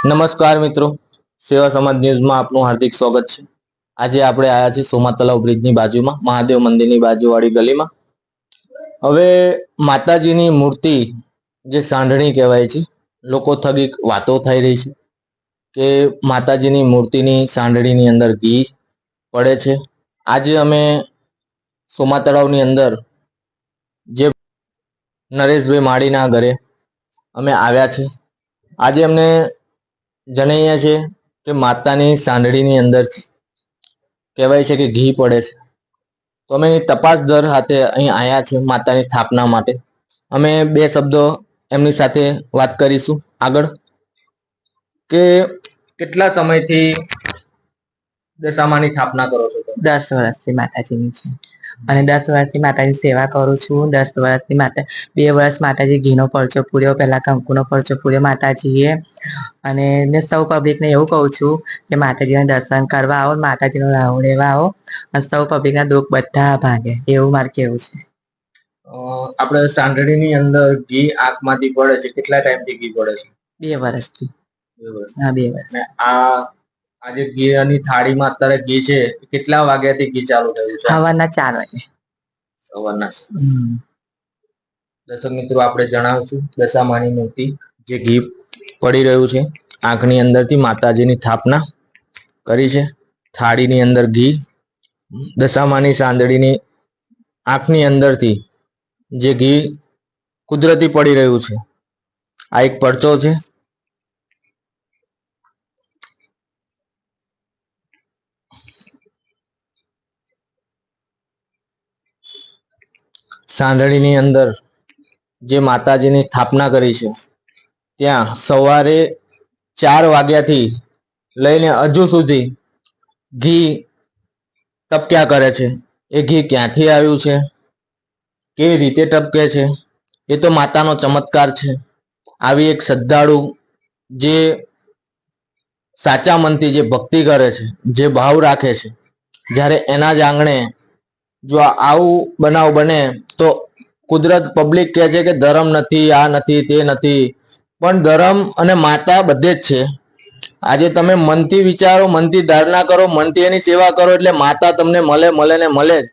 નમસ્કાર મિત્રો, સેવા સમાજ ન્યૂઝમાં આપનું હાર્દિક સ્વાગત છે। આજે આપણે આયા છીએ સોમા તલાવ બ્રિજની બાજુમાં મહાદેવ મંદિરની બાજુવાળી ગલીમાં। હવે માતાજીની મૂર્તિ જે સાંઢણી કહેવાય છે, લોકો થકી વાતો થઈ રહી છે કે માતાજીની મૂર્તિની સાંઢણીની અંદર ઘી પડે છે। આજે અમે સોમા તળાવની અંદર જે નરેશભાઈ માળીના ઘરે અમે આવ્યા છે। આજે અમને જણાવ્યા છે કે માતાની સાંઢળીની અંદર કહેવાય છે કે ઘી પડે છે, તો અમે તપાસ દર હાથે અહીં આવ્યા છે માતાની સ્થાપના માટે। અમે બે શબ્દો એમની સાથે વાત કરીશું આગળ કે કેટલા સમયથી દશામાની સ્થાપના કરો છો? 10 વર્ષથી માતાજીની છે અને 10 વર્ષથી માતાજી સેવા કરું છું। 10 વર્ષથી માતા 2 વર્ષ માતાજી ઘીનો પરચો પૂર્યો, પહેલા કંકુનો પરચો પૂર્યો માતાજીએ। અને મેં સૌ પબ્લિકને એવું કહું છું કે માતાજીના દર્શન કરવા આવો, માતાજીનો લાવો લેવા આવો અને સૌ પબ્લિકના દુઃખ બધા ભાગે, એવું મારે કેવું છે। આપણે સાંઢળીની અંદર ઘી આંખમાંથી પડે છે, કેટલા ટાઈમથી ઘી પડે છે? 2 વર્ષથી। 2 વર્ષ? હા, 2 વર્ષ। આજે ઘીની થાળીમાં અત્યારે ઘી છે, કેટલા વાગ્યાથી ઘી ચાલુ થયું છે? સવારના 4 વાગે। સવારના। દર્શક મિત્રો, આપણે જણાવશું દશામાની મૂર્તિ જે ઘી પડી રહ્યું છે, આંખની અંદરથી માતાજીની સ્થાપના કરી છે। થાળીની અંદર ઘી, દશામાની સાંદડીની આંખની અંદરથી જે ઘી કુદરતી પડી રહ્યું છે। આ એક પરચો છે। સાંઢળીની અંદર જે માતાજીની સ્થાપના કરી છે, ત્યાં સવારે 4 વાગ્યાથી લઈને હજુ સુધી ઘી ટપક્યા કરે છે। એ ઘી ક્યાંથી આવ્યું છે, કેવી રીતે ટપકે છે, એ તો માતાનો ચમત્કાર છે। આવી એક શ્રદ્ધાળુ જે સાચા મનથી જે ભક્તિ કરે છે, જે ભાવ રાખે છે, જ્યારે એના જ આંગણે જો આવું બનાવ બને તો કુદરત પબ્લિક કહે છે કે ધર્મ નથી, આ નથી, તે નથી, પણ ધર્મ અને માતા બધે જ છે। આજે તમે મનથી વિચારો, મનથી ધારણા કરો, મનથી એની સેવા કરો એટલે માતા તમને મળે મળે ને મળે જ।